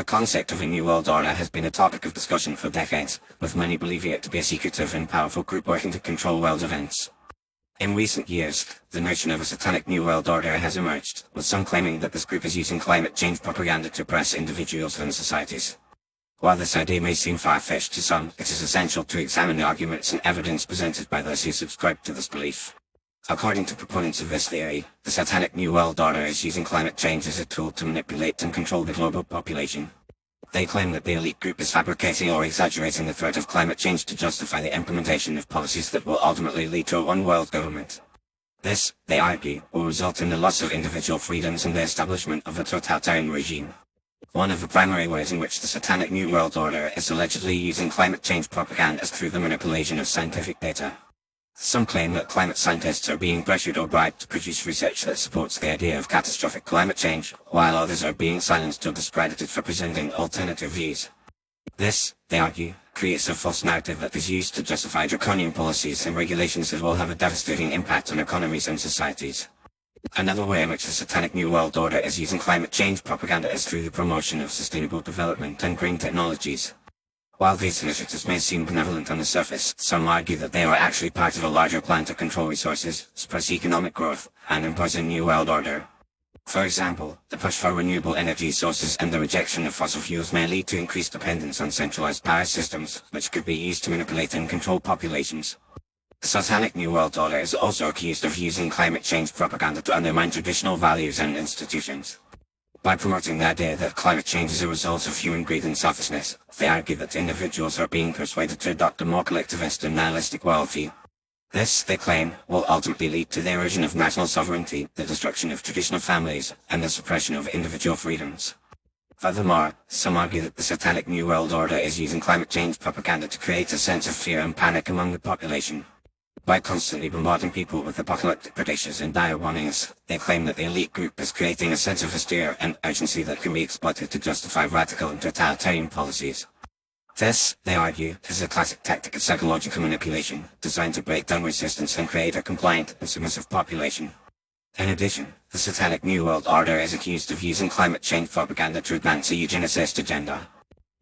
The concept of a New World Order has been a topic of discussion for decades, with many believing it to be a secretive and powerful group working to control world events. In recent years, the notion of a Satanic New World Order has emerged, with some claiming that this group is using climate change propaganda to oppress individuals and societies. While this idea may seem far-fetched to some, it is essential to examine the arguments and evidence presented by those who subscribe to this belief. According to proponents of this theory, the Satanic New World Order is using climate change as a tool to manipulate and control the global population. They claim that the elite group is fabricating or exaggerating the threat of climate change to justify the implementation of policies that will ultimately lead to a one-world government. This, they argue, will result in the loss of individual freedoms and the establishment of a totalitarian regime. One of the primary ways in which the Satanic New World Order is allegedly using climate change propaganda is through the manipulation of scientific data. Some claim that climate scientists are being pressured or bribed to produce research that supports the idea of catastrophic climate change, while others are being silenced or discredited for presenting alternative views. This, they argue, creates a false narrative that is used to justify draconian policies and regulations that will have a devastating impact on economies and societies. Another way in which the Satanic New World Order is using climate change propaganda is through the promotion of sustainable development and green technologies. While these initiatives may seem benevolent on the surface, some argue that they are actually part of a larger plan to control resources, suppress economic growth, and impose a new world order. For example, the push for renewable energy sources and the rejection of fossil fuels may lead to increased dependence on centralized power systems, which could be used to manipulate and control populations. The Satanic New World Order is also accused of using climate change propaganda to undermine traditional values and institutions. By promoting the idea that climate change is a result of human greed and selfishness, they argue that individuals are being persuaded to adopt a more collectivist and nihilistic worldview. This, they claim, will ultimately lead to the erosion of national sovereignty, the destruction of traditional families, and the suppression of individual freedoms. Furthermore, some argue that the Satanic New World Order is using climate change propaganda to create a sense of fear and panic among the population. By constantly bombarding people with apocalyptic predictions and dire warnings, they claim that the elite group is creating a sense of hysteria and urgency that can be exploited to justify radical and totalitarian policies. This, they argue, is a classic tactic of psychological manipulation, designed to break down resistance and create a compliant and submissive population. In addition, the Satanic New World Order is accused of using climate change propaganda to advance a eugenicist agenda.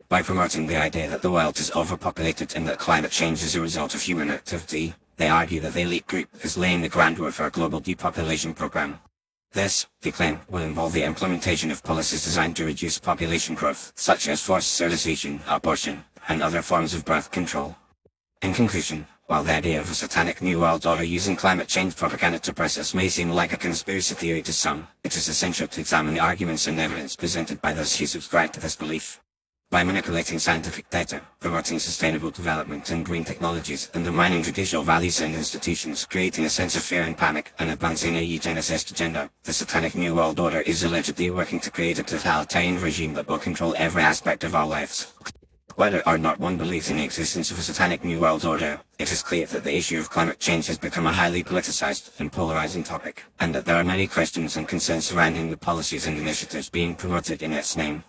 By promoting the idea that the world is overpopulated and that climate change is a result of human activity, they argue that the elite group is laying the groundwork for a global depopulation program. This, they claim, will involve the implementation of policies designed to reduce population growth, such as forced sterilization, abortion, and other forms of birth control. In conclusion, while the idea of a Satanic New World Order using climate change propaganda to oppress us may seem like a conspiracy theory to some, it is essential to examine the arguments and evidence presented by those who subscribe to this belief. By manipulating scientific data, promoting sustainable development and green technologies, undermining traditional values and institutions, creating a sense of fear and panic, and advancing a eugenicist agenda, the Satanic New World Order is allegedly working to create a totalitarian regime that will control every aspect of our lives. Whether or not one believes in the existence of a Satanic New World Order, it is clear that the issue of climate change has become a highly politicized and polarizing topic, and that there are many questions and concerns surrounding the policies and initiatives being promoted in its name.